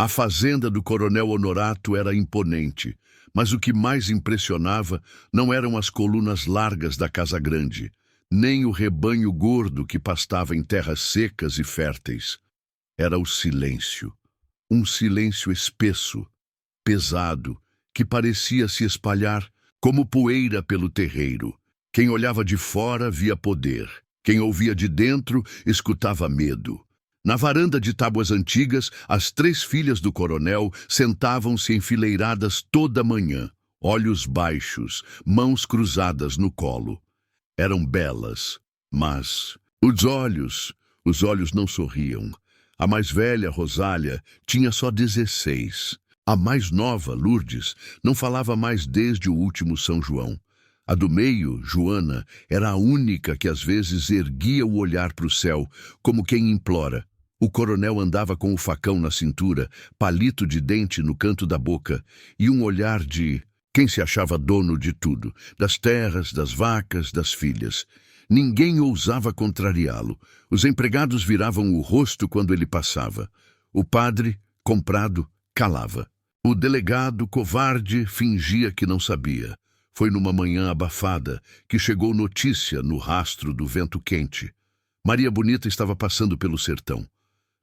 A fazenda do Coronel Honorato era imponente, mas o que mais impressionava não eram as colunas largas da Casa Grande, nem o rebanho gordo que pastava em terras secas e férteis. Era o silêncio. Um silêncio espesso, pesado, que parecia se espalhar como poeira pelo terreiro. Quem olhava de fora via poder. Quem ouvia de dentro escutava medo. Na varanda de tábuas antigas, as 3 filhas do coronel sentavam-se enfileiradas toda manhã, olhos baixos, mãos cruzadas no colo. Eram belas, mas os olhos não sorriam. A mais velha, Rosália, tinha só 16. A mais nova, Lourdes, não falava mais desde o último São João. A do meio, Joana, era a única que às vezes erguia o olhar para o céu, como quem implora. O coronel andava com o facão na cintura, palito de dente no canto da boca e um olhar de quem se achava dono de tudo, das terras, das vacas, das filhas. Ninguém ousava contrariá-lo. Os empregados viravam o rosto quando ele passava. O padre, comprado, calava. O delegado, covarde, fingia que não sabia. Foi numa manhã abafada que chegou notícia no rastro do vento quente. Maria Bonita estava passando pelo sertão.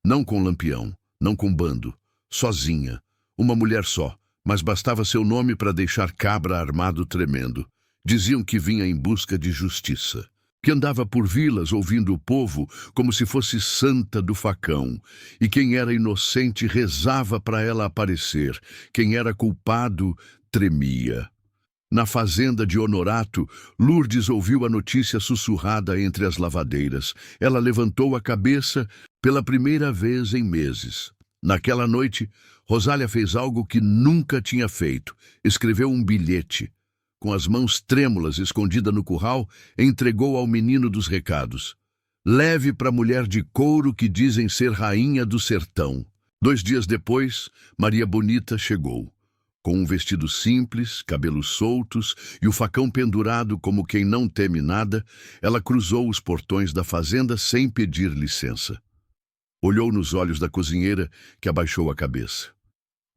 Não com lampião, não com bando, sozinha. Uma mulher só, mas bastava seu nome para deixar cabra armado tremendo. Diziam que vinha em busca de justiça, que andava por vilas ouvindo o povo como se fosse santa do facão, e quem era inocente rezava para ela aparecer, quem era culpado tremia. Na fazenda de Honorato, Lourdes ouviu a notícia sussurrada entre as lavadeiras. Ela levantou a cabeça pela primeira vez em meses. Naquela noite, Rosália fez algo que nunca tinha feito. Escreveu um bilhete. Com as mãos trêmulas escondida no curral, entregou ao menino dos recados. Leve para a mulher de couro que dizem ser rainha do sertão. 2 dias depois, Maria Bonita chegou. Com um vestido simples, cabelos soltos e o facão pendurado como quem não teme nada, ela cruzou os portões da fazenda sem pedir licença. Olhou nos olhos da cozinheira, que abaixou a cabeça.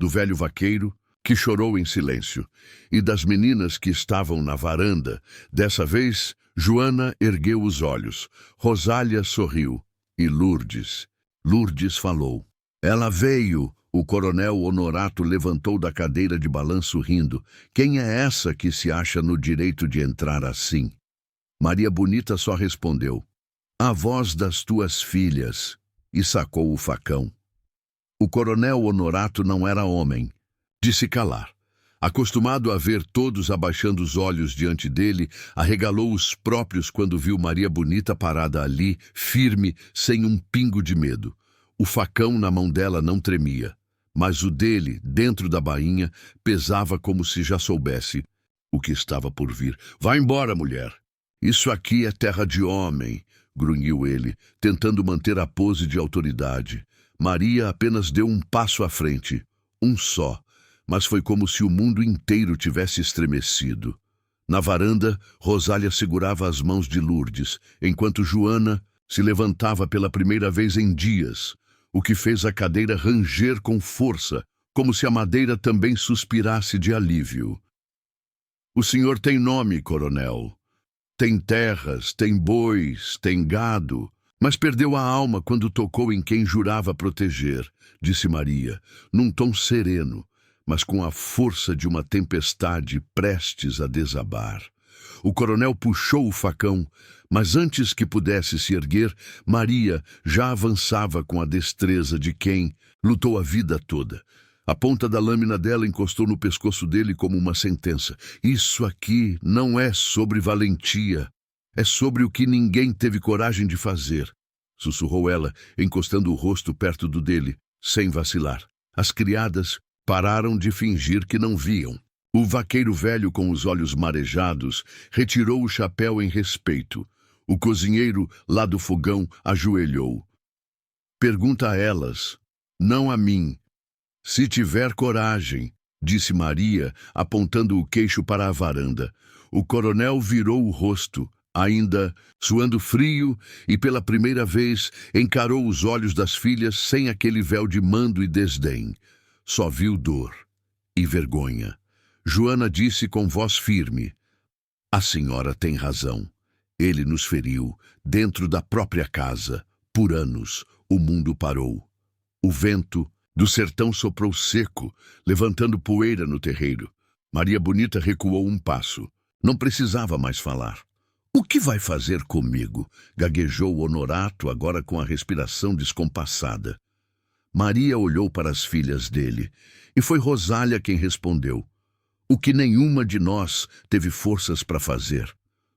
Do velho vaqueiro, que chorou em silêncio. E das meninas que estavam na varanda. Dessa vez, Joana ergueu os olhos. Rosália sorriu. E Lourdes falou. Ela veio. O coronel Honorato levantou da cadeira de balanço rindo. Quem é essa que se acha no direito de entrar assim? Maria Bonita só respondeu. A voz das tuas filhas. E sacou o facão. O coronel Honorato não era homem de se calar. Acostumado a ver todos abaixando os olhos diante dele, arregalou os próprios quando viu Maria Bonita parada ali, firme, sem um pingo de medo. O facão na mão dela não tremia. Mas o dele, dentro da bainha, pesava como se já soubesse o que estava por vir. Vá embora, mulher. Isso aqui é terra de homem, grunhiu ele, tentando manter a pose de autoridade. Maria apenas deu um passo à frente, um só, mas foi como se o mundo inteiro tivesse estremecido. Na varanda, Rosália segurava as mãos de Lourdes, enquanto Joana se levantava pela primeira vez em dias, o que fez a cadeira ranger com força, como se a madeira também suspirasse de alívio. O senhor tem nome, coronel. Tem terras, tem bois, tem gado, mas perdeu a alma quando tocou em quem jurava proteger, disse Maria, num tom sereno, mas com a força de uma tempestade prestes a desabar. O coronel puxou o facão, mas antes que pudesse se erguer, Maria já avançava com a destreza de quem lutou a vida toda. A ponta da lâmina dela encostou no pescoço dele como uma sentença. Isso aqui não é sobre valentia, é sobre o que ninguém teve coragem de fazer, sussurrou ela, encostando o rosto perto do dele, sem vacilar. As criadas pararam de fingir que não viam. O vaqueiro velho, com os olhos marejados, retirou o chapéu em respeito. O cozinheiro, lá do fogão, ajoelhou. Pergunta a elas, não a mim. Se tiver coragem, disse Maria, apontando o queixo para a varanda. O coronel virou o rosto, Ainda suando frio e pela primeira vez encarou os olhos das filhas sem aquele véu de mando e desdém. Só viu dor e vergonha. Joana disse com voz firme: "A senhora tem razão. Ele nos feriu, dentro da própria casa. Por anos, o mundo parou. O vento do sertão soprou seco, levantando poeira no terreiro. Maria Bonita recuou um passo. Não precisava mais falar. "O que vai fazer comigo?" gaguejou Honorato, agora com a respiração descompassada. Maria olhou para as filhas dele, e foi Rosália quem respondeu: "O que nenhuma de nós teve forças para fazer."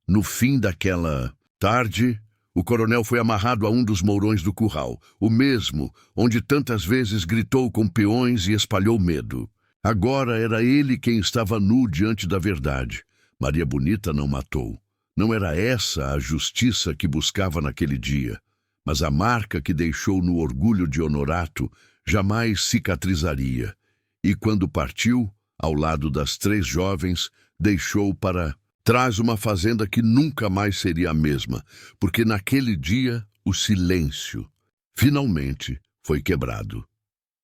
No fim daquela tarde, o coronel foi amarrado a um dos mourões do curral, o mesmo onde tantas vezes gritou com peões e espalhou medo. Agora era ele quem estava nu diante da verdade. Maria Bonita não matou. Não era essa a justiça que buscava naquele dia, mas a marca que deixou no orgulho de Honorato jamais cicatrizaria. E quando partiu, ao lado das 3 jovens, deixou para trás uma fazenda que nunca mais seria a mesma, porque naquele dia o silêncio finalmente foi quebrado.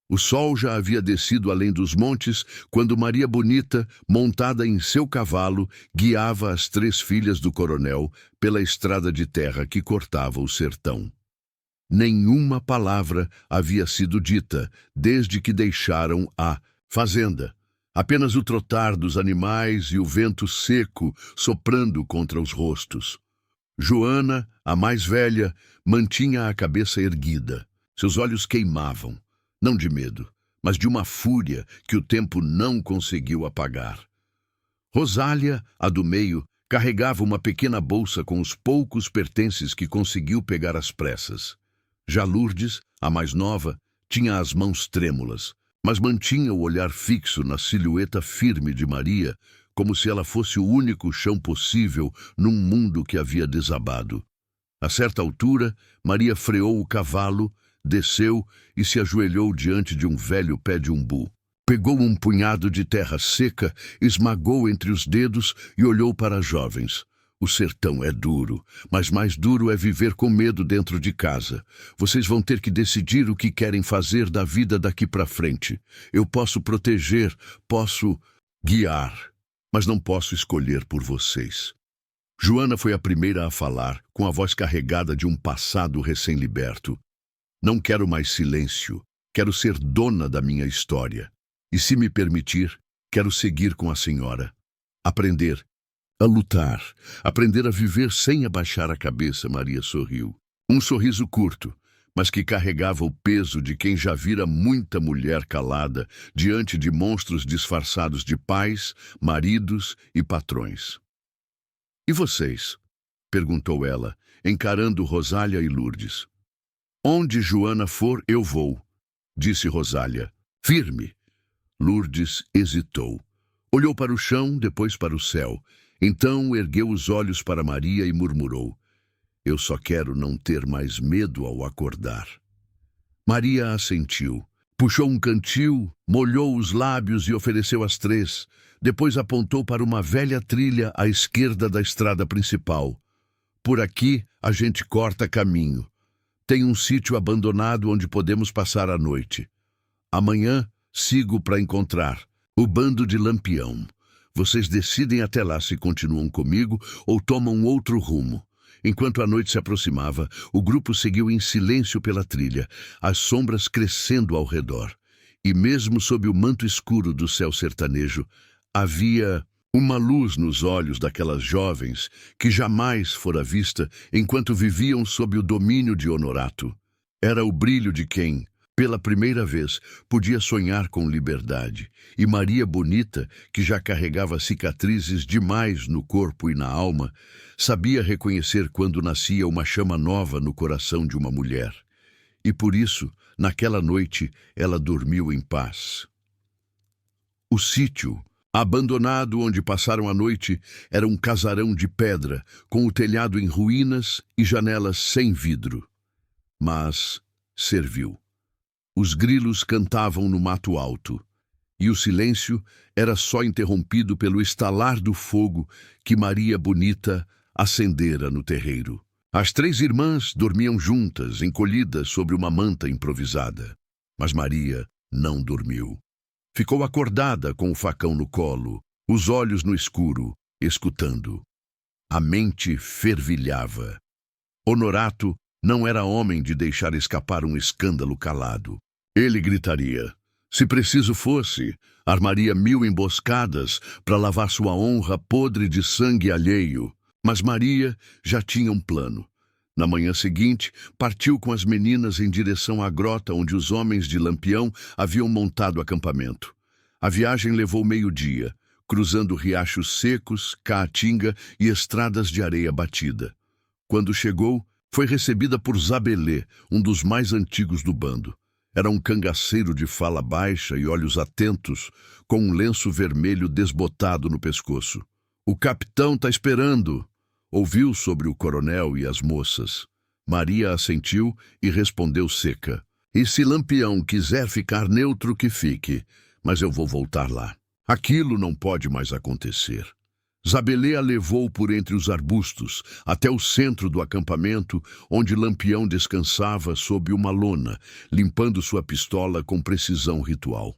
O sol já havia descido além dos montes quando Maria Bonita, montada em seu cavalo, guiava as 3 filhas do coronel pela estrada de terra que cortava o sertão. Nenhuma palavra havia sido dita desde que deixaram a fazenda. Apenas o trotar dos animais e o vento seco soprando contra os rostos. Joana, a mais velha, mantinha a cabeça erguida. Seus olhos queimavam. Não de medo, mas de uma fúria que o tempo não conseguiu apagar. Rosália, a do meio, carregava uma pequena bolsa com os poucos pertences que conseguiu pegar às pressas. Já Lourdes, a mais nova, tinha as mãos trêmulas, mas mantinha o olhar fixo na silhueta firme de Maria, como se ela fosse o único chão possível num mundo que havia desabado. A certa altura, Maria freou o cavalo, desceu e se ajoelhou diante de um velho pé de umbu. Pegou um punhado de terra seca, esmagou entre os dedos e olhou para as jovens. "O sertão é duro, mas mais duro é viver com medo dentro de casa. Vocês vão ter que decidir o que querem fazer da vida daqui para frente. Eu posso proteger, posso guiar, mas não posso escolher por vocês." Joana foi a primeira a falar, com a voz carregada de um passado recém-liberto. "Não quero mais silêncio. Quero ser dona da minha história. E se me permitir, quero seguir com a senhora. Aprender a lutar. Aprender a viver sem abaixar a cabeça." Maria sorriu. Um sorriso curto, mas que carregava o peso de quem já vira muita mulher calada diante de monstros disfarçados de pais, maridos e patrões. "E vocês?" perguntou ela, encarando Rosália e Lourdes. "Onde Joana for, eu vou", disse Rosália, firme. Lourdes hesitou. Olhou para o chão, depois para o céu. Então ergueu os olhos para Maria e murmurou: "Eu só quero não ter mais medo ao acordar." Maria assentiu. Puxou um cantil, molhou os lábios e ofereceu as 3. Depois apontou para uma velha trilha à esquerda da estrada principal. "Por aqui a gente corta caminho. Tem um sítio abandonado onde podemos passar a noite. Amanhã sigo para encontrar o bando de Lampião. Vocês decidem até lá se continuam comigo ou tomam outro rumo." Enquanto a noite se aproximava, o grupo seguiu em silêncio pela trilha, as sombras crescendo ao redor. E mesmo sob o manto escuro do céu sertanejo, havia uma luz nos olhos daquelas jovens que jamais fora vista enquanto viviam sob o domínio de Honorato. Era o brilho de quem, pela primeira vez, podia sonhar com liberdade. E Maria Bonita, que já carregava cicatrizes demais no corpo e na alma, sabia reconhecer quando nascia uma chama nova no coração de uma mulher. E por isso, naquela noite, ela dormiu em paz. O sítio abandonado onde passaram a noite era um casarão de pedra, com o telhado em ruínas e janelas sem vidro. Mas serviu. Os grilos cantavam no mato alto, e o silêncio era só interrompido pelo estalar do fogo que Maria Bonita acendera no terreiro. As 3 irmãs dormiam juntas, encolhidas sobre uma manta improvisada. Mas Maria não dormiu. Ficou acordada com o facão no colo, os olhos no escuro, escutando. A mente fervilhava. Honorato não era homem de deixar escapar um escândalo calado. Ele gritaria. Se preciso fosse, armaria 1000 emboscadas para lavar sua honra podre de sangue alheio. Mas Maria já tinha um plano. Na manhã seguinte, partiu com as meninas em direção à grota onde os homens de Lampião haviam montado acampamento. A viagem levou meio-dia, cruzando riachos secos, caatinga e estradas de areia batida. Quando chegou, foi recebida por Zabelê, um dos mais antigos do bando. Era um cangaceiro de fala baixa e olhos atentos, com um lenço vermelho desbotado no pescoço. "O capitão tá esperando", ouviu sobre o coronel e as moças. Maria assentiu e respondeu seca. "E se Lampião quiser ficar neutro, que fique, mas eu vou voltar lá. Aquilo não pode mais acontecer." Zabelê a levou por entre os arbustos, até o centro do acampamento, onde Lampião descansava sob uma lona, limpando sua pistola com precisão ritual.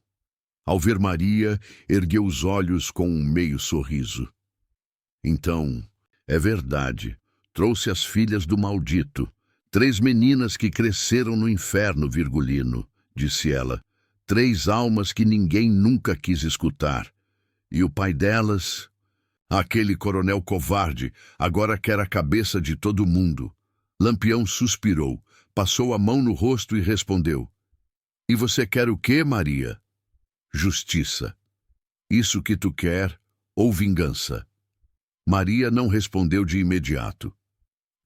Ao ver Maria, ergueu os olhos com um meio sorriso. "Então, é verdade, trouxe as filhas do maldito, 3 meninas que cresceram no inferno virgulino", disse ela. 3 almas que ninguém nunca quis escutar. E o pai delas... Aquele coronel covarde agora quer a cabeça de todo mundo. Lampião suspirou, passou a mão no rosto e respondeu. "E você quer o quê, Maria?" "Justiça. Isso que tu quer, ou vingança?" Maria não respondeu de imediato.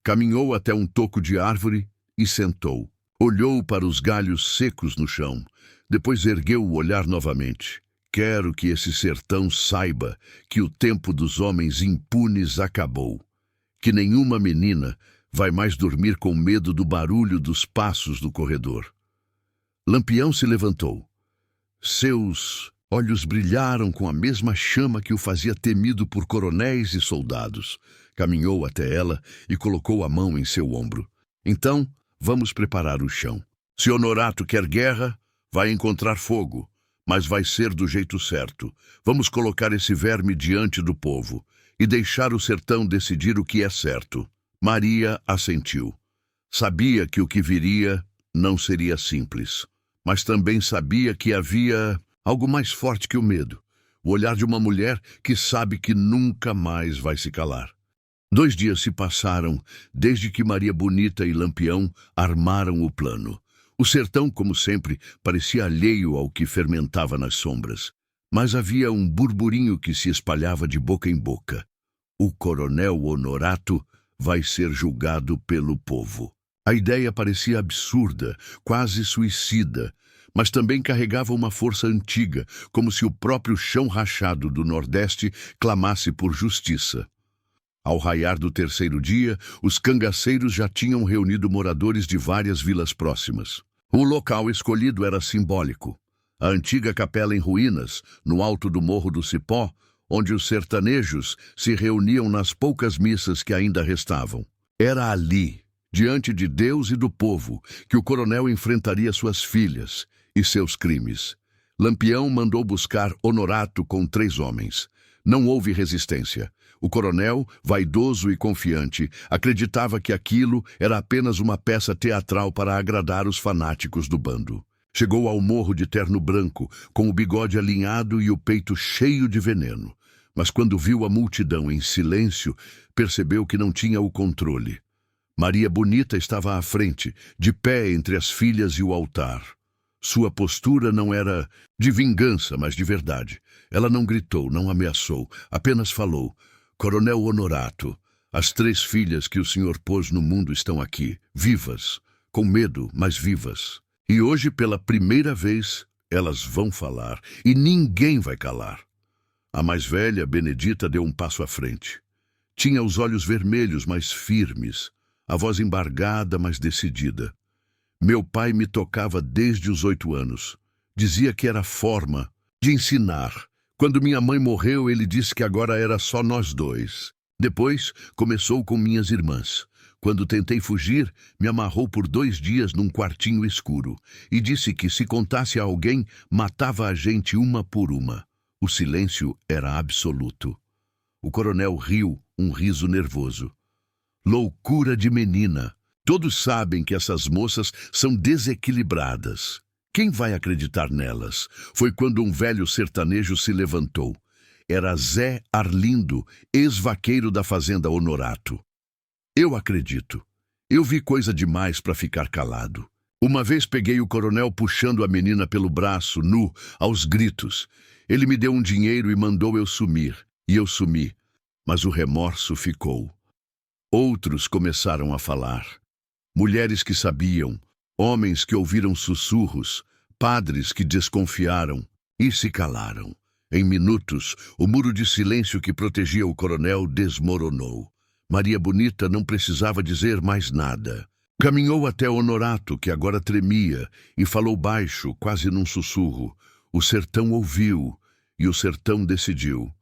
Caminhou até um toco de árvore e sentou. Olhou para os galhos secos no chão, depois ergueu o olhar novamente. "Quero que esse sertão saiba que o tempo dos homens impunes acabou. Que nenhuma menina vai mais dormir com medo do barulho dos passos do corredor." Lampião se levantou. Seus olhos brilharam com a mesma chama que o fazia temido por coronéis e soldados. Caminhou até ela e colocou a mão em seu ombro. "Então, vamos preparar o chão. Se Honorato quer guerra, vai encontrar fogo. Mas vai ser do jeito certo. Vamos colocar esse verme diante do povo e deixar o sertão decidir o que é certo." Maria assentiu. Sabia que o que viria não seria simples, mas também sabia que havia algo mais forte que o medo. O olhar de uma mulher que sabe que nunca mais vai se calar. 2 dias se passaram desde que Maria Bonita e Lampião armaram o plano. O sertão, como sempre, parecia alheio ao que fermentava nas sombras. Mas havia um burburinho que se espalhava de boca em boca. O coronel Honorato vai ser julgado pelo povo. A ideia parecia absurda, quase suicida, mas também carregava uma força antiga, como se o próprio chão rachado do Nordeste clamasse por justiça. Ao raiar do 3º dia, os cangaceiros já tinham reunido moradores de várias vilas próximas. O local escolhido era simbólico. A antiga capela em ruínas, no alto do Morro do Cipó, onde os sertanejos se reuniam nas poucas missas que ainda restavam. Era ali, diante de Deus e do povo, que o coronel enfrentaria suas filhas e seus crimes. Lampião mandou buscar Honorato com 3 homens. Não houve resistência. O coronel, vaidoso e confiante, acreditava que aquilo era apenas uma peça teatral para agradar os fanáticos do bando. Chegou ao morro de terno branco, com o bigode alinhado e o peito cheio de veneno. Mas quando viu a multidão em silêncio, percebeu que não tinha o controle. Maria Bonita estava à frente, de pé entre as filhas e o altar. Sua postura não era de vingança, mas de verdade. Ela não gritou, não ameaçou, apenas falou: "Coronel Honorato, as 3 filhas que o senhor pôs no mundo estão aqui, vivas, com medo, mas vivas. E hoje, pela primeira vez, elas vão falar, e ninguém vai calar." A mais velha, Benedita, deu um passo à frente. Tinha os olhos vermelhos, mas firmes, a voz embargada, mas decidida. "Meu pai me tocava desde os 8 anos. Dizia que era forma de ensinar. Quando minha mãe morreu, ele disse que agora era só nós 2. Depois, começou com minhas irmãs. Quando tentei fugir, me amarrou por 2 dias num quartinho escuro e disse que se contasse a alguém, matava a gente uma por uma. O silêncio era absoluto. O coronel riu, um riso nervoso. Loucura de menina. Todos sabem que essas moças são desequilibradas. Quem vai acreditar nelas? Foi quando um velho sertanejo se levantou. Era Zé Arlindo, ex-vaqueiro da fazenda Honorato. Eu acredito. Eu vi coisa demais para ficar calado. Uma vez peguei o coronel puxando a menina pelo braço, nu, aos gritos. Ele me deu um dinheiro e mandou eu sumir. E eu sumi. Mas o remorso ficou. Outros começaram a falar. Mulheres que sabiam, homens que ouviram sussurros, padres que desconfiaram e se calaram. Em minutos, o muro de silêncio que protegia o coronel desmoronou. Maria Bonita não precisava dizer mais nada. Caminhou até Honorato, que agora tremia, e falou baixo, quase num sussurro. O sertão ouviu, e o sertão decidiu.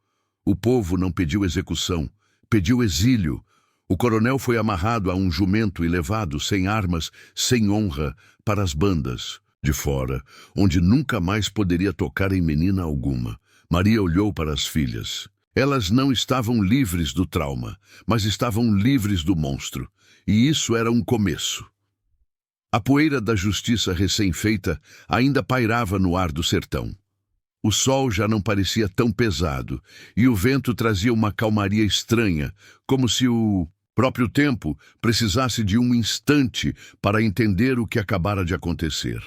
O povo não pediu execução, pediu exílio. O coronel foi amarrado a um jumento e levado, sem armas, sem honra, para as bandas de fora, onde nunca mais poderia tocar em menina alguma. Maria olhou para as filhas. Elas não estavam livres do trauma, mas estavam livres do monstro. E isso era um começo. A poeira da justiça recém-feita ainda pairava no ar do sertão. O sol já não parecia tão pesado, e o vento trazia uma calmaria estranha, como se o próprio tempo precisasse de um instante para entender o que acabara de acontecer.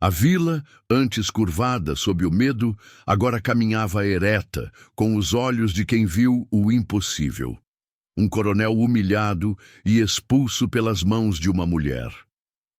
A vila, antes curvada sob o medo, agora caminhava ereta, com os olhos de quem viu o impossível. Um coronel humilhado e expulso pelas mãos de uma mulher.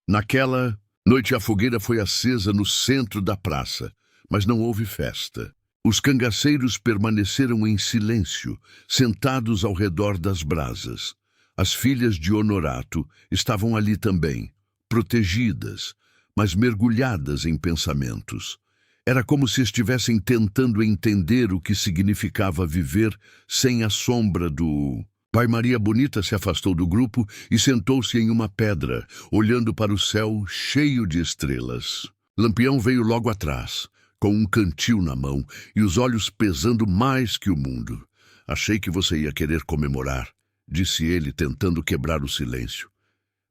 Naquela noite a fogueira foi acesa no centro da praça, mas não houve festa. Os cangaceiros permaneceram em silêncio, sentados ao redor das brasas. As filhas de Honorato estavam ali também, protegidas, mas mergulhadas em pensamentos. Era como se estivessem tentando entender o que significava viver sem a sombra do... Pai Maria Bonita se afastou do grupo e sentou-se em uma pedra, olhando para o céu cheio de estrelas. Lampião veio logo atrás, com um cantil na mão e os olhos pesando mais que o mundo. Achei que você ia querer comemorar, disse ele, tentando quebrar o silêncio.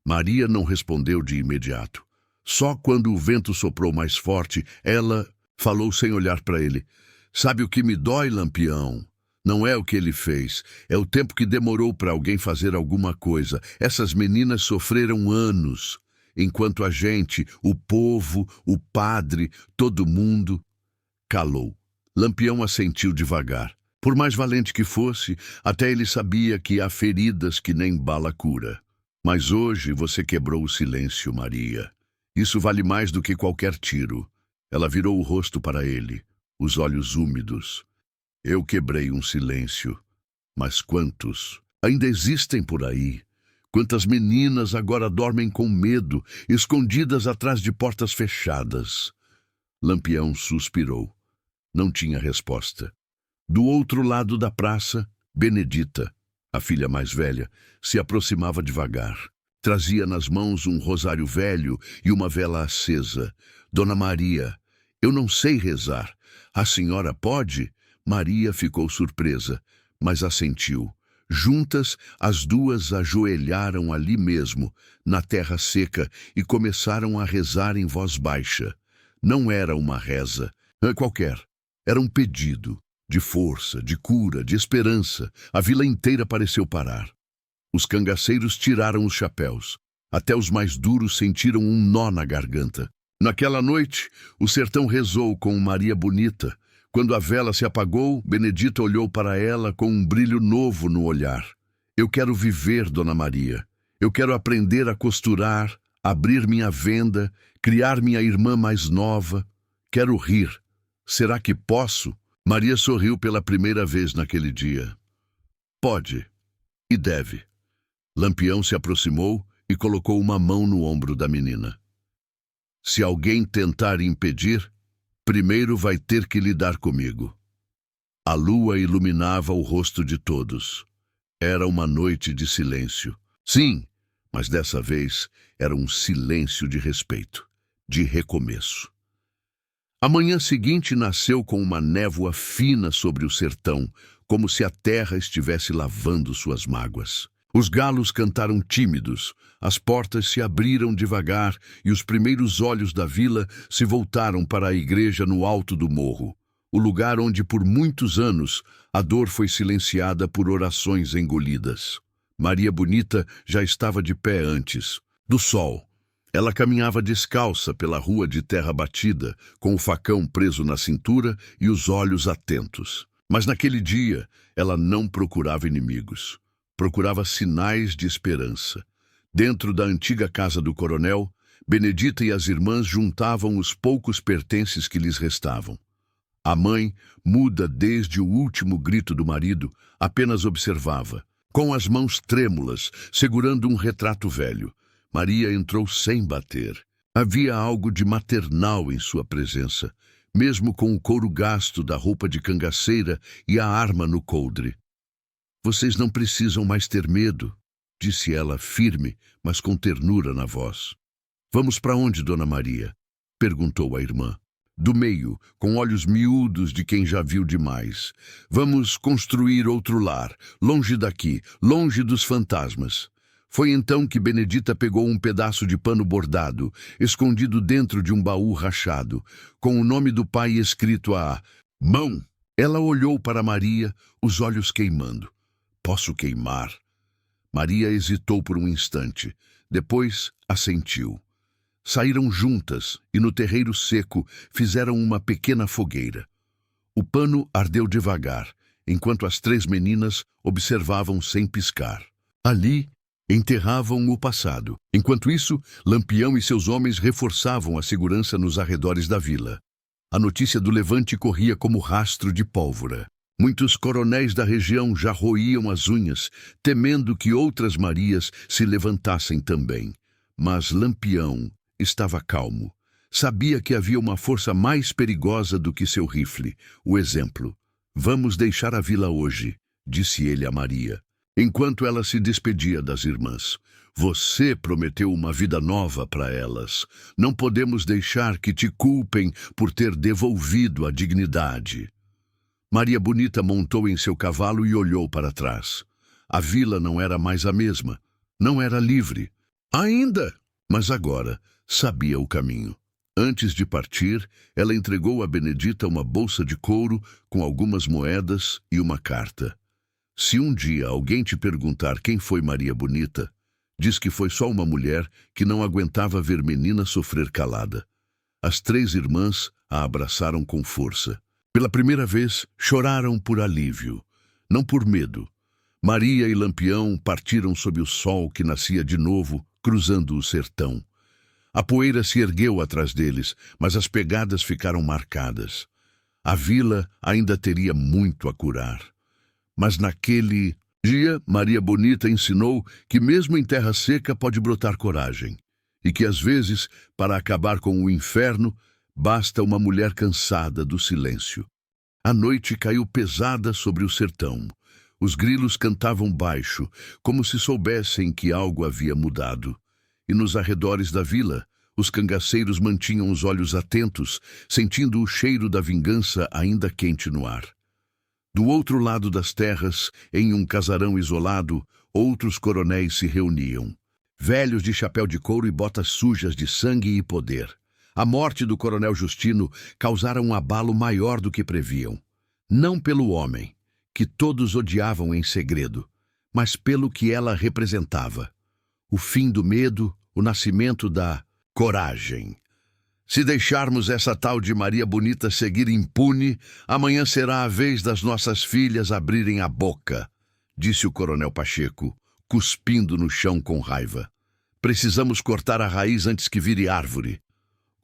Maria não respondeu de imediato. Só quando o vento soprou mais forte, ela falou sem olhar para ele. Sabe o que me dói, Lampião? Não é o que ele fez, é o tempo que demorou para alguém fazer alguma coisa. Essas meninas sofreram anos, enquanto a gente, o povo, o padre, todo mundo, calou. Lampião assentiu devagar. Por mais valente que fosse, até ele sabia que há feridas que nem bala cura. Mas hoje você quebrou o silêncio, Maria. Isso vale mais do que qualquer tiro. Ela virou o rosto para ele, os olhos úmidos. Eu quebrei um silêncio. Mas quantos ainda existem por aí? Quantas meninas agora dormem com medo, escondidas atrás de portas fechadas? Lampião suspirou. Não tinha resposta. Do outro lado da praça, Benedita, a filha mais velha, se aproximava devagar. Trazia nas mãos um rosário velho e uma vela acesa. Dona Maria, eu não sei rezar. A senhora pode? Maria ficou surpresa, mas assentiu. Juntas, as duas ajoelharam ali mesmo, na terra seca, e começaram a rezar em voz baixa. Não era uma reza qualquer, era um pedido de força, de cura, de esperança. A vila inteira pareceu parar. Os cangaceiros tiraram os chapéus. Até os mais duros sentiram um nó na garganta. Naquela noite, o sertão rezou com Maria Bonita. Quando a vela se apagou, Benedita olhou para ela com um brilho novo no olhar. Eu quero viver, Dona Maria. Eu quero aprender a costurar, abrir minha venda, criar minha irmã mais nova. Quero rir. Será que posso? Maria sorriu pela primeira vez naquele dia. Pode. E deve. Lampião se aproximou e colocou uma mão no ombro da menina. Se alguém tentar impedir, primeiro vai ter que lidar comigo. A lua iluminava o rosto de todos. Era uma noite de silêncio. Sim, mas dessa vez era um silêncio de respeito, de recomeço. A manhã seguinte nasceu com uma névoa fina sobre o sertão, como se a terra estivesse lavando suas mágoas. Os galos cantaram tímidos, as portas se abriram devagar e os primeiros olhos da vila se voltaram para a igreja no alto do morro, o lugar onde por muitos anos a dor foi silenciada por orações engolidas. Maria Bonita já estava de pé antes do sol. Ela caminhava descalça pela rua de terra batida, com o facão preso na cintura e os olhos atentos. Mas naquele dia, ela não procurava inimigos. Procurava sinais de esperança. Dentro da antiga casa do coronel, Benedita e as irmãs juntavam os poucos pertences que lhes restavam. A mãe, muda desde o último grito do marido, apenas observava, com as mãos trêmulas, segurando um retrato velho. Maria entrou sem bater. Havia algo de maternal em sua presença, mesmo com o couro gasto da roupa de cangaceira e a arma no coldre. "Vocês não precisam mais ter medo", disse ela, firme, mas com ternura na voz. "Vamos para onde, Dona Maria?", perguntou a irmã. Do meio, com olhos miúdos de quem já viu demais. "Vamos construir outro lar, longe daqui, longe dos fantasmas." Foi então que Benedita pegou um pedaço de pano bordado, escondido dentro de um baú rachado, com o nome do pai escrito à mão. Ela olhou para Maria, os olhos queimando. "Posso queimar?" Maria hesitou por um instante, depois assentiu. Saíram juntas e no terreiro seco fizeram uma pequena fogueira. O pano ardeu devagar, enquanto as 3 meninas observavam sem piscar. Ali, enterravam o passado. Enquanto isso, Lampião e seus homens reforçavam a segurança nos arredores da vila. A notícia do levante corria como rastro de pólvora. Muitos coronéis da região já roíam as unhas, temendo que outras Marias se levantassem também. Mas Lampião estava calmo. Sabia que havia uma força mais perigosa do que seu rifle, o exemplo. "Vamos deixar a vila hoje", disse ele a Maria, enquanto ela se despedia das irmãs. "Você prometeu uma vida nova para elas. Não podemos deixar que te culpem por ter devolvido a dignidade." Maria Bonita montou em seu cavalo e olhou para trás. A vila não era mais a mesma. Não era livre. Ainda! Mas agora sabia o caminho. Antes de partir, ela entregou a Benedita uma bolsa de couro com algumas moedas e uma carta. "Se um dia alguém te perguntar quem foi Maria Bonita, diz que foi só uma mulher que não aguentava ver menina sofrer calada." As 3 irmãs a abraçaram com força. Pela primeira vez, choraram por alívio, não por medo. Maria e Lampião partiram sob o sol que nascia de novo, cruzando o sertão. A poeira se ergueu atrás deles, mas as pegadas ficaram marcadas. A vila ainda teria muito a curar. Mas naquele dia, Maria Bonita ensinou que mesmo em terra seca pode brotar coragem, e que às vezes, para acabar com o inferno, basta uma mulher cansada do silêncio. A noite caiu pesada sobre o sertão. Os grilos cantavam baixo, como se soubessem que algo havia mudado. E nos arredores da vila, os cangaceiros mantinham os olhos atentos, sentindo o cheiro da vingança ainda quente no ar. Do outro lado das terras, em um casarão isolado, outros coronéis se reuniam. Velhos de chapéu de couro e botas sujas de sangue e poder. A morte do coronel Justino causara um abalo maior do que previam. Não pelo homem, que todos odiavam em segredo, mas pelo que ela representava. O fim do medo, o nascimento da coragem. "Se deixarmos essa tal de Maria Bonita seguir impune, amanhã será a vez das nossas filhas abrirem a boca", disse o coronel Pacheco, cuspindo no chão com raiva. "Precisamos cortar a raiz antes que vire árvore",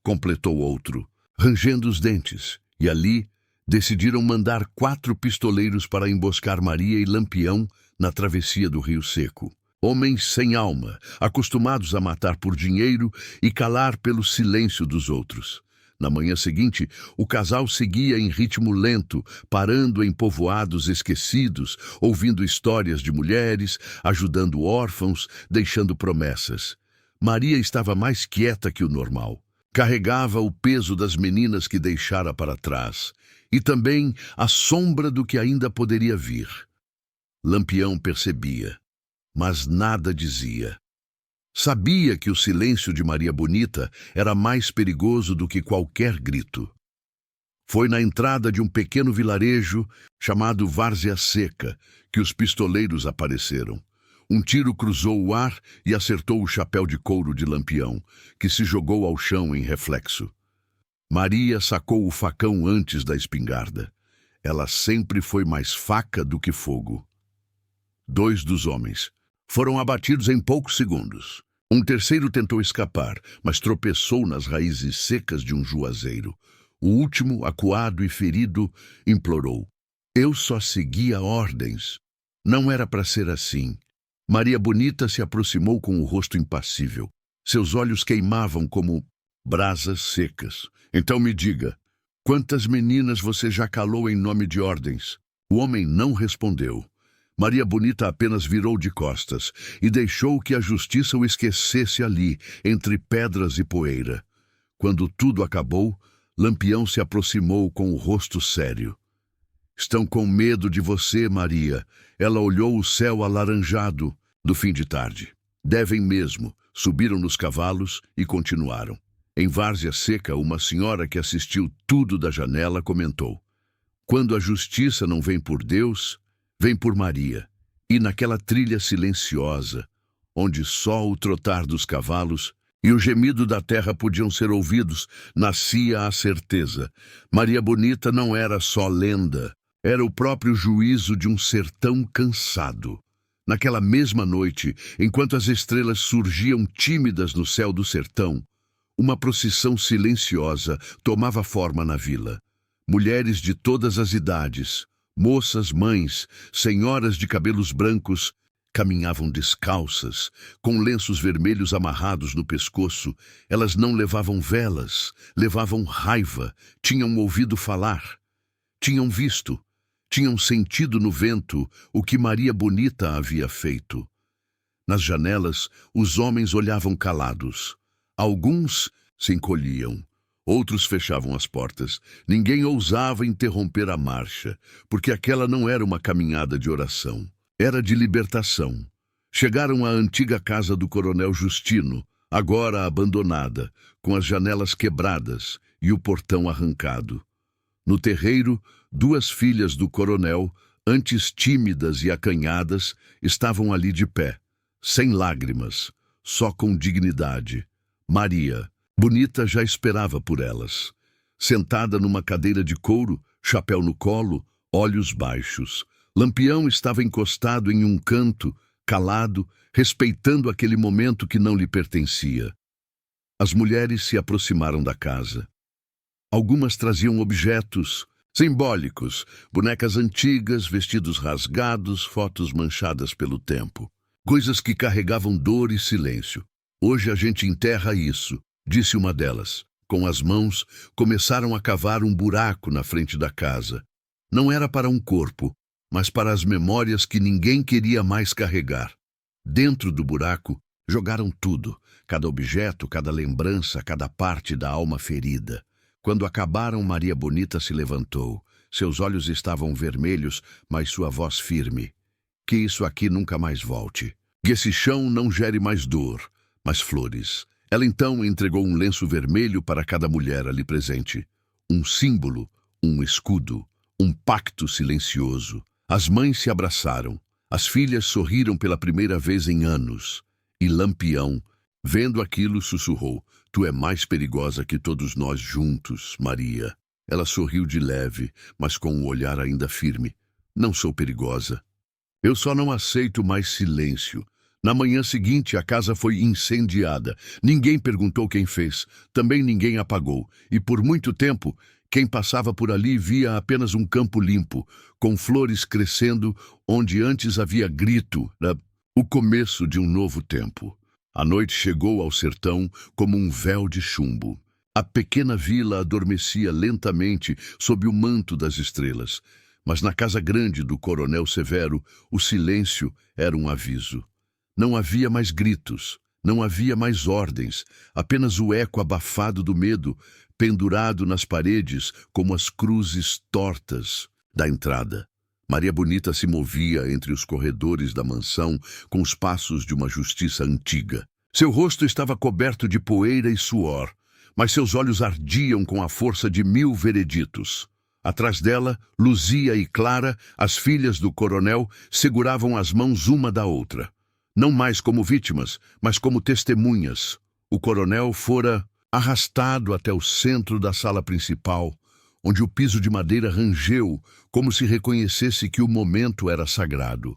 completou outro, rangendo os dentes, e ali decidiram mandar 4 pistoleiros para emboscar Maria e Lampião na travessia do Rio Seco. Homens sem alma, acostumados a matar por dinheiro e calar pelo silêncio dos outros. Na manhã seguinte, o casal seguia em ritmo lento, parando em povoados esquecidos, ouvindo histórias de mulheres, ajudando órfãos, deixando promessas. Maria estava mais quieta que o normal. Carregava o peso das meninas que deixara para trás, e também a sombra do que ainda poderia vir. Lampião percebia, mas nada dizia. Sabia que o silêncio de Maria Bonita era mais perigoso do que qualquer grito. Foi na entrada de um pequeno vilarejo chamado Várzea Seca que os pistoleiros apareceram. Um tiro cruzou o ar e acertou o chapéu de couro de Lampião, que se jogou ao chão em reflexo. Maria sacou o facão antes da espingarda. Ela sempre foi mais faca do que fogo. 2 dos homens foram abatidos em poucos segundos. Um terceiro tentou escapar, mas tropeçou nas raízes secas de um juazeiro. O último, acuado e ferido, implorou: "Eu só seguia ordens. Não era para ser assim." Maria Bonita se aproximou com o rosto impassível. Seus olhos queimavam como brasas secas. "Então me diga, quantas meninas você já calou em nome de ordens?" O homem não respondeu. Maria Bonita apenas virou de costas e deixou que a justiça o esquecesse ali, entre pedras e poeira. Quando tudo acabou, Lampião se aproximou com o rosto sério. "Estão com medo de você, Maria." Ela olhou o céu alaranjado do fim de tarde. "Devem mesmo." Subiram nos cavalos e continuaram. Em Várzea Seca, uma senhora que assistiu tudo da janela comentou: "Quando a justiça não vem por Deus, vem por Maria." E naquela trilha silenciosa, onde só o trotar dos cavalos e o gemido da terra podiam ser ouvidos, nascia a certeza. Maria Bonita não era só lenda, era o próprio juízo de um sertão cansado. Naquela mesma noite, enquanto as estrelas surgiam tímidas no céu do sertão, uma procissão silenciosa tomava forma na vila. Mulheres de todas as idades, moças, mães, senhoras de cabelos brancos, caminhavam descalças, com lenços vermelhos amarrados no pescoço. Elas não levavam velas, levavam raiva, tinham ouvido falar, tinham visto, tinham sentido no vento o que Maria Bonita havia feito. Nas janelas, os homens olhavam calados. Alguns se encolhiam. Outros fechavam as portas. Ninguém ousava interromper a marcha, porque aquela não era uma caminhada de oração. Era de libertação. Chegaram à antiga casa do coronel Justino, agora abandonada, com as janelas quebradas e o portão arrancado. No terreiro, 2 filhas do coronel, antes tímidas e acanhadas, estavam ali de pé, sem lágrimas, só com dignidade. Maria Bonita já esperava por elas. Sentada numa cadeira de couro, chapéu no colo, olhos baixos. Lampião estava encostado em um canto, calado, respeitando aquele momento que não lhe pertencia. As mulheres se aproximaram da casa. Algumas traziam objetos simbólicos, bonecas antigas, vestidos rasgados, fotos manchadas pelo tempo. Coisas que carregavam dor e silêncio. "Hoje a gente enterra isso", disse uma delas. Com as mãos, começaram a cavar um buraco na frente da casa. Não era para um corpo, mas para as memórias que ninguém queria mais carregar. Dentro do buraco, jogaram tudo, cada objeto, cada lembrança, cada parte da alma ferida. Quando acabaram, Maria Bonita se levantou. Seus olhos estavam vermelhos, mas sua voz firme. "Que isso aqui nunca mais volte. Que esse chão não gere mais dor, mas flores." Ela então entregou um lenço vermelho para cada mulher ali presente. Um símbolo, um escudo, um pacto silencioso. As mães se abraçaram. As filhas sorriram pela primeira vez em anos. E Lampião, vendo aquilo, sussurrou: "Tu é mais perigosa que todos nós juntos, Maria." Ela sorriu de leve, mas com um olhar ainda firme. "Não sou perigosa. Eu só não aceito mais silêncio." Na manhã seguinte, a casa foi incendiada. Ninguém perguntou quem fez. Também ninguém apagou. E por muito tempo, quem passava por ali via apenas um campo limpo, com flores crescendo onde antes havia grito. Era o começo de um novo tempo. A noite chegou ao sertão como um véu de chumbo. A pequena vila adormecia lentamente sob o manto das estrelas, mas na casa grande do coronel Severo, o silêncio era um aviso. Não havia mais gritos, não havia mais ordens, apenas o eco abafado do medo, pendurado nas paredes como as cruzes tortas da entrada. Maria Bonita se movia entre os corredores da mansão com os passos de uma justiça antiga. Seu rosto estava coberto de poeira e suor, mas seus olhos ardiam com a força de 1000 vereditos. Atrás dela, Luzia e Clara, as filhas do coronel, seguravam as mãos uma da outra. Não mais como vítimas, mas como testemunhas. O coronel fora arrastado até o centro da sala principal, onde o piso de madeira rangeu, como se reconhecesse que o momento era sagrado.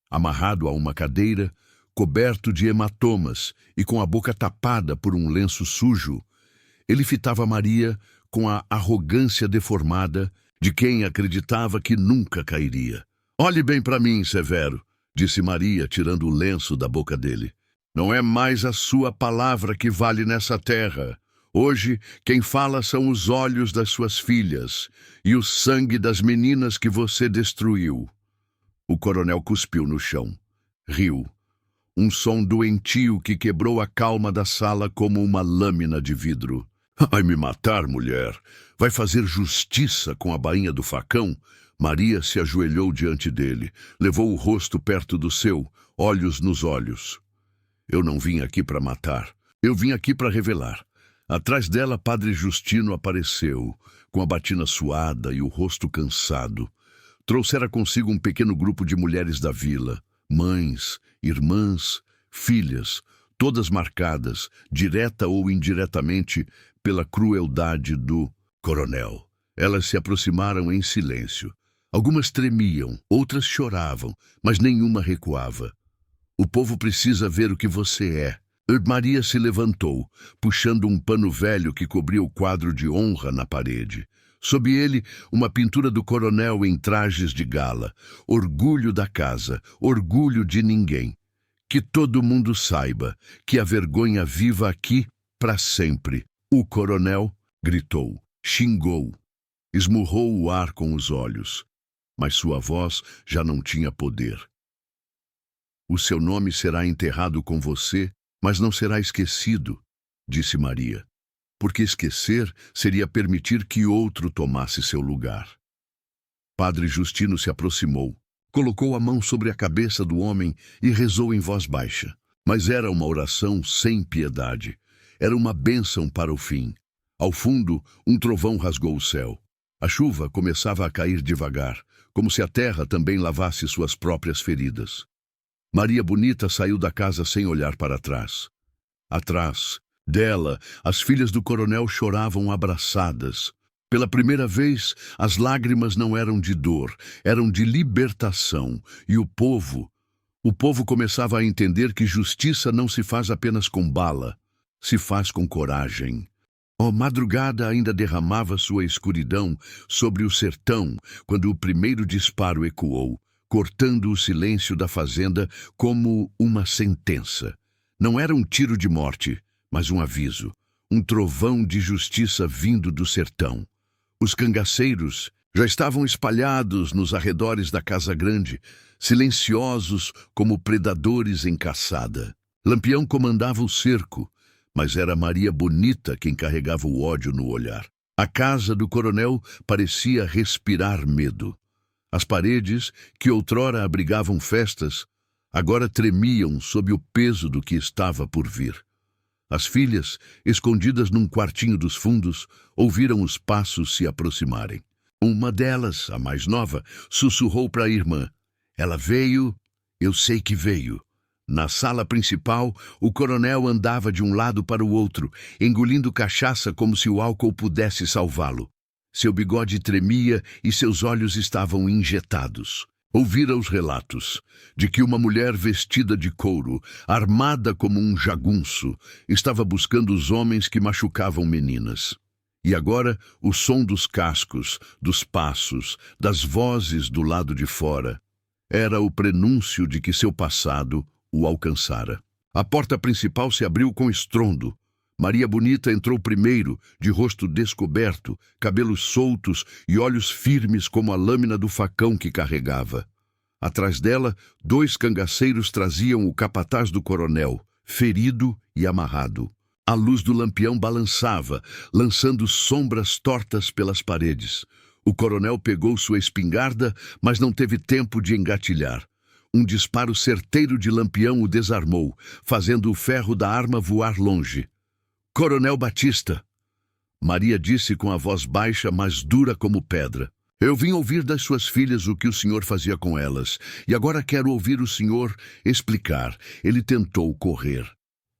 Amarrado a uma cadeira, coberto de hematomas e com a boca tapada por um lenço sujo, ele fitava Maria com a arrogância deformada de quem acreditava que nunca cairia. "Olhe bem para mim, Severo", disse Maria, tirando o lenço da boca dele. "Não é mais a sua palavra que vale nessa terra. Hoje, quem fala são os olhos das suas filhas e o sangue das meninas que você destruiu." O coronel cuspiu no chão. Riu. Um som doentio que quebrou a calma da sala como uma lâmina de vidro. "Vai me matar, mulher? Vai fazer justiça com a bainha do facão?" Maria se ajoelhou diante dele, levou o rosto perto do seu, olhos nos olhos. "Eu não vim aqui para matar. Eu vim aqui para revelar." Atrás dela, Padre Justino apareceu, com a batina suada e o rosto cansado. Trouxera consigo um pequeno grupo de mulheres da vila, mães, irmãs, filhas, todas marcadas, direta ou indiretamente, pela crueldade do coronel. Elas se aproximaram em silêncio. Algumas tremiam, outras choravam, mas nenhuma recuava. "O povo precisa ver o que você é." Maria se levantou, puxando um pano velho que cobria o quadro de honra na parede. Sob ele, uma pintura do coronel em trajes de gala. Orgulho da casa, orgulho de ninguém. "Que todo mundo saiba que a vergonha viva aqui para sempre." O coronel gritou, xingou, esmurrou o ar com os olhos, mas sua voz já não tinha poder. "O seu nome será enterrado com você, mas não será esquecido", disse Maria, porque esquecer seria permitir que outro tomasse seu lugar. Padre Justino se aproximou, colocou a mão sobre a cabeça do homem e rezou em voz baixa. Mas era uma oração sem piedade. Era uma bênção para o fim. Ao fundo, um trovão rasgou o céu. A chuva começava a cair devagar, como se a terra também lavasse suas próprias feridas. Maria Bonita saiu da casa sem olhar para trás. Atrás dela, as filhas do coronel choravam abraçadas. Pela primeira vez, as lágrimas não eram de dor, eram de libertação, e o povo começava a entender que justiça não se faz apenas com bala, se faz com coragem. A madrugada ainda derramava sua escuridão sobre o sertão quando o primeiro disparo ecoou, cortando o silêncio da fazenda como uma sentença. Não era um tiro de morte, mas um aviso, um trovão de justiça vindo do sertão. Os cangaceiros já estavam espalhados nos arredores da casa grande, silenciosos como predadores em caçada. Lampião comandava o cerco, mas era Maria Bonita quem carregava o ódio no olhar. A casa do coronel parecia respirar medo. As paredes, que outrora abrigavam festas, agora tremiam sob o peso do que estava por vir. As filhas, escondidas num quartinho dos fundos, ouviram os passos se aproximarem. Uma delas, a mais nova, sussurrou para a irmã. Ela veio, eu sei que veio. Na sala principal, o coronel andava de um lado para o outro, engolindo cachaça como se o álcool pudesse salvá-lo. Seu bigode tremia e seus olhos estavam injetados. Ouvira os relatos de que uma mulher vestida de couro, armada como um jagunço, estava buscando os homens que machucavam meninas. E agora, o som dos cascos, dos passos, das vozes do lado de fora, era o prenúncio de que seu passado o alcançara. A porta principal se abriu com estrondo, Maria Bonita entrou primeiro, de rosto descoberto, cabelos soltos e olhos firmes como a lâmina do facão que carregava. Atrás dela, 2 cangaceiros traziam o capataz do coronel, ferido e amarrado. A luz do lampião balançava, lançando sombras tortas pelas paredes. O coronel pegou sua espingarda, mas não teve tempo de engatilhar. Um disparo certeiro de lampião o desarmou, fazendo o ferro da arma voar longe. Coronel Batista, Maria disse com a voz baixa, mas dura como pedra. Eu vim ouvir das suas filhas o que o senhor fazia com elas, e agora quero ouvir o senhor explicar. Ele tentou correr.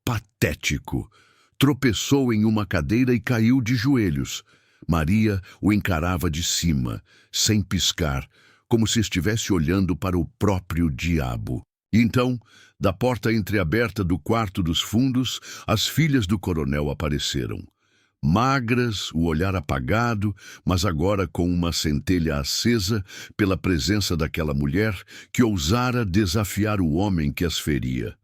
Patético. Tropeçou em uma cadeira e caiu de joelhos. Maria o encarava de cima, sem piscar, como se estivesse olhando para o próprio diabo. E então, da porta entreaberta do quarto dos fundos, as filhas do coronel apareceram. Magras, o olhar apagado, mas agora com uma centelha acesa pela presença daquela mulher que ousara desafiar o homem que as feria.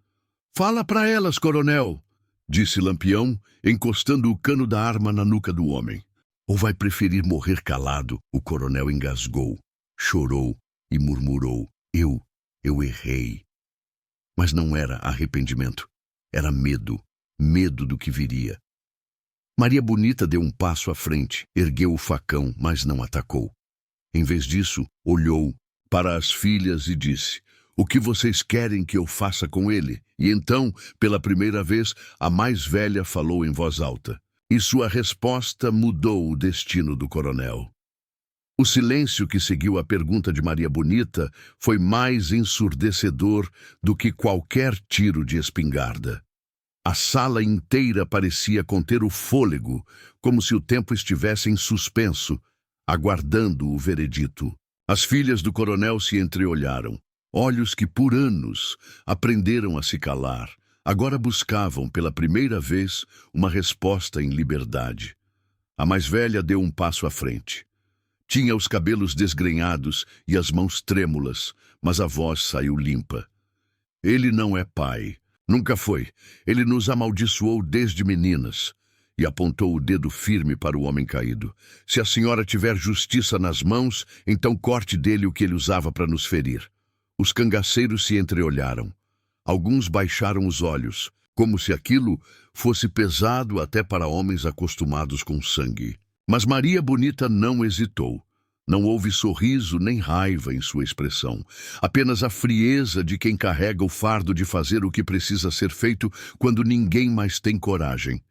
"Fala para elas, coronel", disse Lampião, encostando o cano da arma na nuca do homem. "Ou vai preferir morrer calado?" O coronel engasgou, chorou e murmurou: Eu errei." Mas não era arrependimento, era medo, medo do que viria. Maria Bonita deu um passo à frente, ergueu o facão, mas não atacou. Em vez disso, olhou para as filhas e disse: "O que vocês querem que eu faça com ele?" E então, pela primeira vez, a mais velha falou em voz alta. E sua resposta mudou o destino do coronel. O silêncio que seguiu a pergunta de Maria Bonita foi mais ensurdecedor do que qualquer tiro de espingarda. A sala inteira parecia conter o fôlego, como se o tempo estivesse em suspenso, aguardando o veredito. As filhas do coronel se entreolharam. Olhos que por anos aprenderam a se calar, agora buscavam pela primeira vez uma resposta em liberdade. A mais velha deu um passo à frente. Tinha os cabelos desgrenhados e as mãos trêmulas, mas a voz saiu limpa. "Ele não é pai. Nunca foi. Ele nos amaldiçoou desde meninas." E apontou o dedo firme para o homem caído. "Se a senhora tiver justiça nas mãos, então corte dele o que ele usava para nos ferir." Os cangaceiros se entreolharam. Alguns baixaram os olhos, como se aquilo fosse pesado até para homens acostumados com sangue. Mas Maria Bonita não hesitou. Não houve sorriso nem raiva em sua expressão. Apenas a frieza de quem carrega o fardo de fazer o que precisa ser feito quando ninguém mais tem coragem.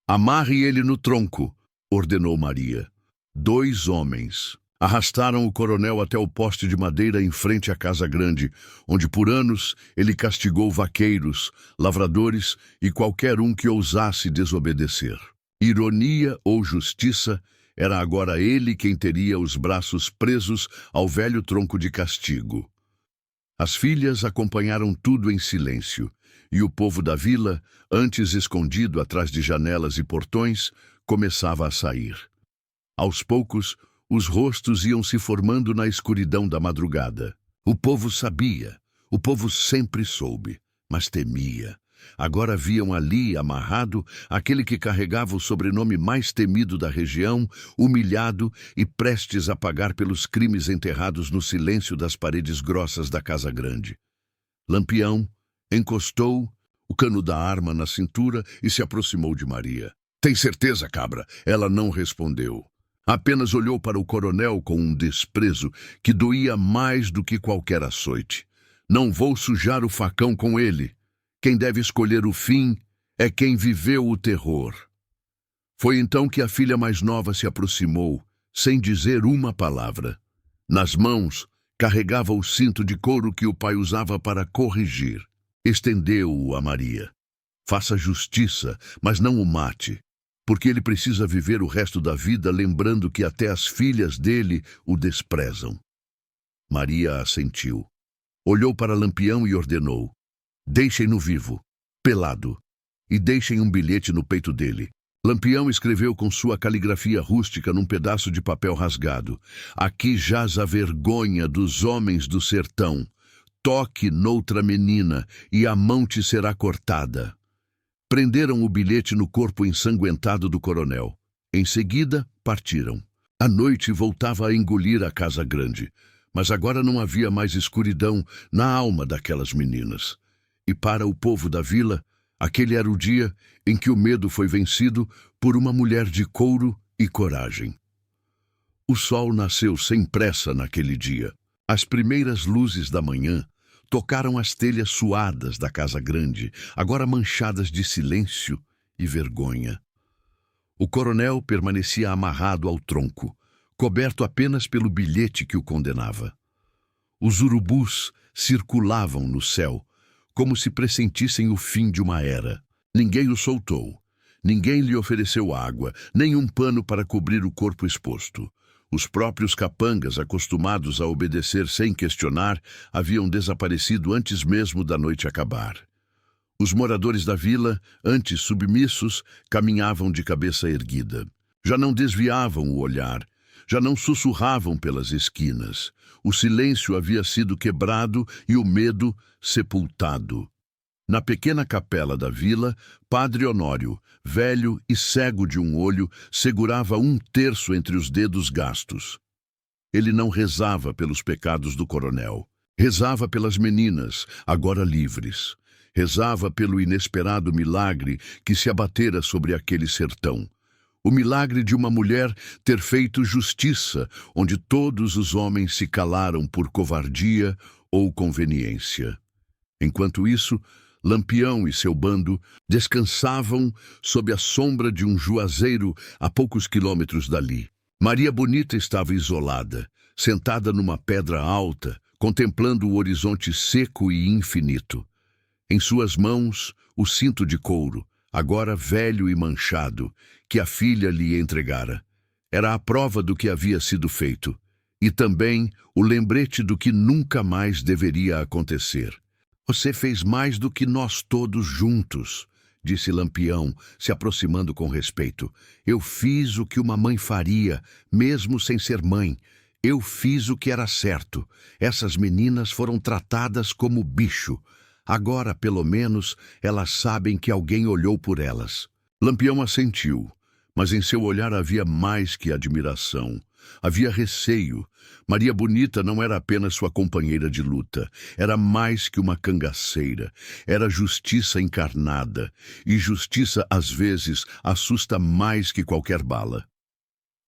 "Amarre ele no tronco", ordenou Maria. 2 homens arrastaram o coronel até o poste de madeira em frente à Casa Grande, onde por anos ele castigou vaqueiros, lavradores e qualquer um que ousasse desobedecer. Ironia ou justiça, era agora ele quem teria os braços presos ao velho tronco de castigo. As filhas acompanharam tudo em silêncio, e o povo da vila, antes escondido atrás de janelas e portões, começava a sair. Aos poucos, os rostos iam se formando na escuridão da madrugada. O povo sabia, o povo sempre soube, mas temia. Agora viam ali, amarrado, aquele que carregava o sobrenome mais temido da região, humilhado e prestes a pagar pelos crimes enterrados no silêncio das paredes grossas da Casa Grande. Lampião encostou o cano da arma na cintura e se aproximou de Maria. "Tem certeza, cabra?" Ela não respondeu. Apenas olhou para o coronel com um desprezo que doía mais do que qualquer açoite. "Não vou sujar o facão com ele. Quem deve escolher o fim é quem viveu o terror." Foi então que a filha mais nova se aproximou, sem dizer uma palavra. Nas mãos, carregava o cinto de couro que o pai usava para corrigir. Estendeu-o a Maria. "Faça justiça, mas não o mate, porque ele precisa viver o resto da vida lembrando que até as filhas dele o desprezam." Maria assentiu. Olhou para Lampião e ordenou: "Deixem-no vivo, pelado, e deixem um bilhete no peito dele." Lampião escreveu com sua caligrafia rústica num pedaço de papel rasgado: "Aqui jaz a vergonha dos homens do sertão. Toque noutra menina, e a mão te será cortada." Prenderam o bilhete no corpo ensanguentado do coronel. Em seguida, partiram. A noite voltava a engolir a casa grande, mas agora não havia mais escuridão na alma daquelas meninas. E para o povo da vila, aquele era o dia em que o medo foi vencido por uma mulher de couro e coragem. O sol nasceu sem pressa naquele dia. As primeiras luzes da manhã tocaram as telhas suadas da casa grande, agora manchadas de silêncio e vergonha. O coronel permanecia amarrado ao tronco, coberto apenas pelo bilhete que o condenava. Os urubus circulavam no céu, como se pressentissem o fim de uma era. Ninguém o soltou. Ninguém lhe ofereceu água, nem um pano para cobrir o corpo exposto. Os próprios capangas, acostumados a obedecer sem questionar, haviam desaparecido antes mesmo da noite acabar. Os moradores da vila, antes submissos, caminhavam de cabeça erguida. Já não desviavam o olhar, já não sussurravam pelas esquinas. O silêncio havia sido quebrado e o medo sepultado. Na pequena capela da vila, Padre Honório, velho e cego de um olho, segurava um terço entre os dedos gastos. Ele não rezava pelos pecados do coronel. Rezava pelas meninas, agora livres. Rezava pelo inesperado milagre que se abatera sobre aquele sertão. O milagre de uma mulher ter feito justiça, onde todos os homens se calaram por covardia ou conveniência. Enquanto isso, Lampião e seu bando descansavam sob a sombra de um juazeiro a poucos quilômetros dali. Maria Bonita estava isolada, sentada numa pedra alta, contemplando o horizonte seco e infinito. Em suas mãos, o cinto de couro, agora velho e manchado, que a filha lhe entregara. Era a prova do que havia sido feito, e também o lembrete do que nunca mais deveria acontecer. Você fez mais do que nós todos juntos, disse Lampião, se aproximando com respeito. Eu fiz o que uma mãe faria, mesmo sem ser mãe. Eu fiz o que era certo. Essas meninas foram tratadas como bicho. Agora, pelo menos, elas sabem que alguém olhou por elas. Lampião assentiu, mas em seu olhar havia mais que admiração. Havia receio. Maria Bonita não era apenas sua companheira de luta. Era mais que uma cangaceira. Era justiça encarnada. E justiça, às vezes, assusta mais que qualquer bala.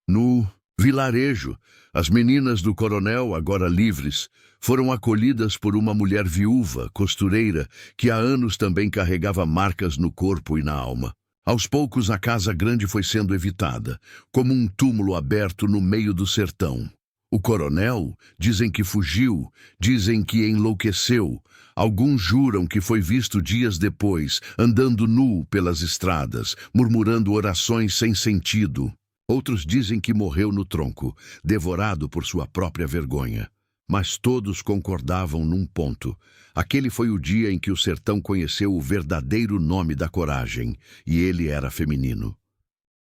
No vilarejo, as meninas do coronel, agora livres, foram acolhidas por uma mulher viúva, costureira, que há anos também carregava marcas no corpo e na alma. Aos poucos, a casa grande foi sendo evitada, como um túmulo aberto no meio do sertão. O coronel, dizem que fugiu, dizem que enlouqueceu. Alguns juram que foi visto dias depois, andando nu pelas estradas, murmurando orações sem sentido. Outros dizem que morreu no tronco, devorado por sua própria vergonha. Mas todos concordavam num ponto. Aquele foi o dia em que o sertão conheceu o verdadeiro nome da coragem, e ele era feminino.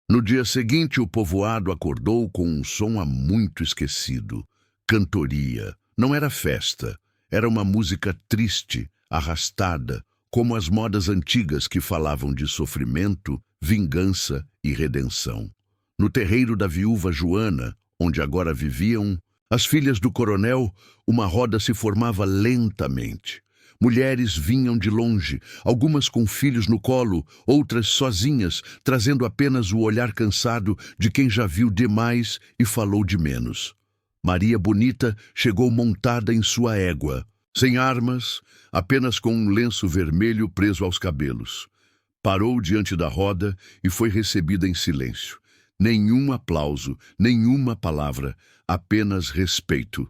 No dia seguinte, o povoado acordou com um som há muito esquecido. Cantoria. Não era festa. Era uma música triste, arrastada, como as modas antigas que falavam de sofrimento, vingança e redenção. No terreiro da viúva Joana, onde agora viviam as filhas do coronel, uma roda se formava lentamente. Mulheres vinham de longe, algumas com filhos no colo, outras sozinhas, trazendo apenas o olhar cansado de quem já viu demais e falou de menos. Maria Bonita chegou montada em sua égua, sem armas, apenas com um lenço vermelho preso aos cabelos. Parou diante da roda e foi recebida em silêncio. Nenhum aplauso, nenhuma palavra, apenas respeito.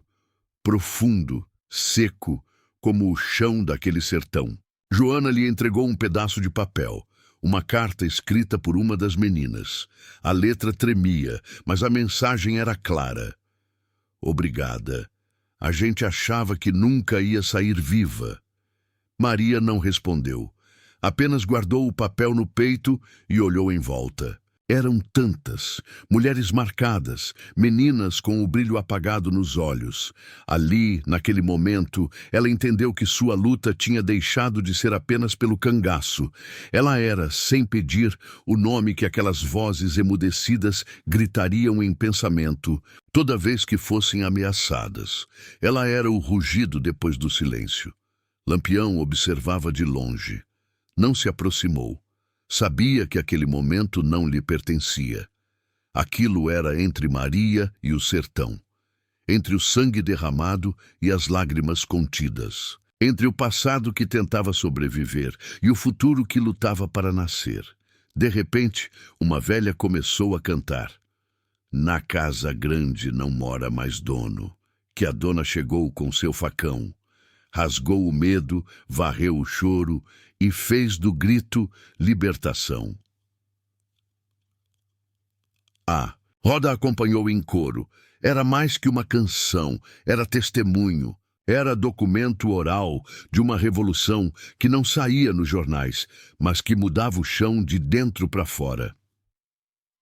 Profundo, seco, como o chão daquele sertão. Joana lhe entregou um pedaço de papel, uma carta escrita por uma das meninas. A letra tremia, mas a mensagem era clara. Obrigada. A gente achava que nunca ia sair viva. Maria não respondeu. Apenas guardou o papel no peito e olhou em volta. Eram tantas, mulheres marcadas, meninas com o brilho apagado nos olhos. Ali, naquele momento, ela entendeu que sua luta tinha deixado de ser apenas pelo cangaço. Ela era, sem pedir, o nome que aquelas vozes emudecidas gritariam em pensamento, toda vez que fossem ameaçadas. Ela era o rugido depois do silêncio. Lampião observava de longe. Não se aproximou. Sabia que aquele momento não lhe pertencia. Aquilo era entre Maria e o sertão, entre o sangue derramado e as lágrimas contidas, entre o passado que tentava sobreviver e o futuro que lutava para nascer. De repente, uma velha começou a cantar. Na casa grande não mora mais dono, que a dona chegou com seu facão. Rasgou o medo, varreu o choro e fez do grito libertação. Roda acompanhou em coro. Era mais que uma canção, era testemunho, era documento oral de uma revolução que não saía nos jornais, mas que mudava o chão de dentro para fora.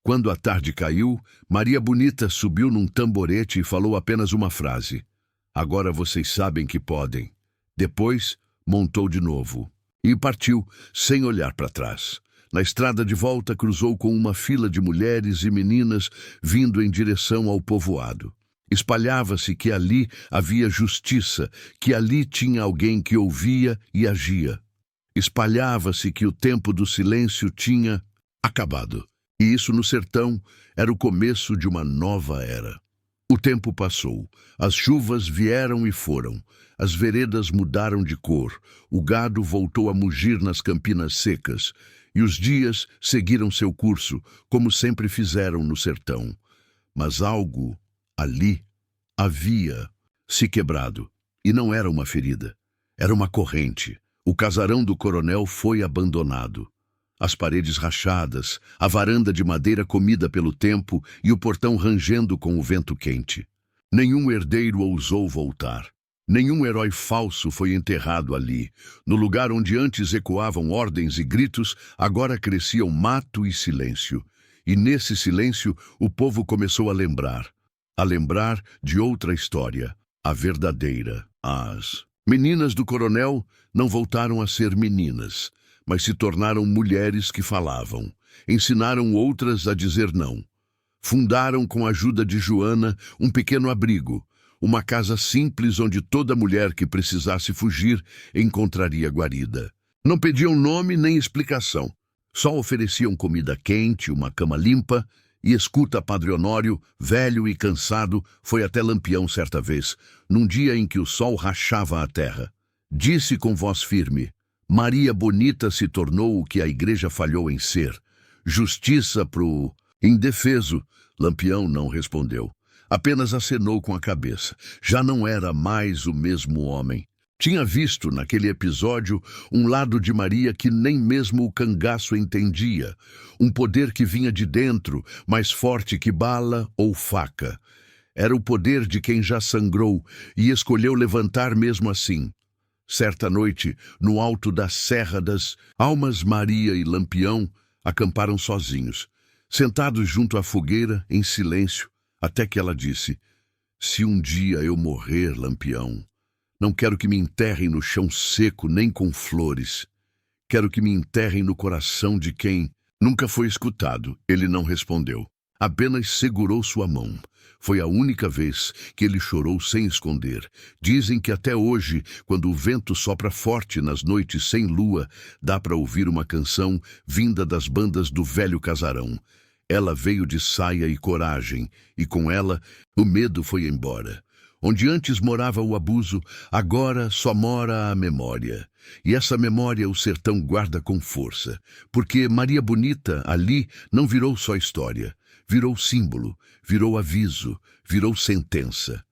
Quando a tarde caiu, Maria Bonita subiu num tamborete e falou apenas uma frase. Agora vocês sabem que podem. Depois, montou de novo. E partiu, sem olhar para trás. Na estrada de volta, cruzou com uma fila de mulheres e meninas vindo em direção ao povoado. Espalhava-se que ali havia justiça, que ali tinha alguém que ouvia e agia. Espalhava-se que o tempo do silêncio tinha acabado. E isso no sertão era o começo de uma nova era. O tempo passou, as chuvas vieram e foram, as veredas mudaram de cor, o gado voltou a mugir nas campinas secas, e os dias seguiram seu curso, como sempre fizeram no sertão. Mas algo, ali, havia se quebrado, e não era uma ferida, era uma corrente. O casarão do coronel foi abandonado. As paredes rachadas, a varanda de madeira comida pelo tempo e o portão rangendo com o vento quente. Nenhum herdeiro ousou voltar. Nenhum herói falso foi enterrado ali. No lugar onde antes ecoavam ordens e gritos, agora cresciam mato e silêncio. E nesse silêncio, o povo começou a lembrar de outra história, a verdadeira. As meninas do coronel não voltaram a ser meninas, mas se tornaram mulheres que falavam, ensinaram outras a dizer não. Fundaram com a ajuda de Joana um pequeno abrigo, uma casa simples onde toda mulher que precisasse fugir encontraria guarida. Não pediam nome nem explicação, só ofereciam comida quente, uma cama limpa e escuta. Padre Honório, velho e cansado, foi até Lampião certa vez, num dia em que o sol rachava a terra. Disse com voz firme: Maria Bonita se tornou o que a igreja falhou em ser. Justiça pro indefeso. Lampião não respondeu. Apenas acenou com a cabeça. Já não era mais o mesmo homem. Tinha visto naquele episódio um lado de Maria que nem mesmo o cangaço entendia. Um poder que vinha de dentro, mais forte que bala ou faca. Era o poder de quem já sangrou e escolheu levantar mesmo assim. Certa noite, no alto da Serra das Almas, Maria e Lampião acamparam sozinhos, sentados junto à fogueira, em silêncio, até que ela disse: se um dia eu morrer, Lampião, não quero que me enterrem no chão seco nem com flores. Quero que me enterrem no coração de quem nunca foi escutado. Ele não respondeu. Apenas segurou sua mão. Foi a única vez que ele chorou sem esconder. Dizem que até hoje, quando o vento sopra forte nas noites sem lua, dá para ouvir uma canção vinda das bandas do velho casarão. Ela veio de saia e coragem, e com ela o medo foi embora. Onde antes morava o abuso, agora só mora a memória. E essa memória o sertão guarda com força, porque Maria Bonita ali não virou só história. Virou símbolo, virou aviso, virou sentença.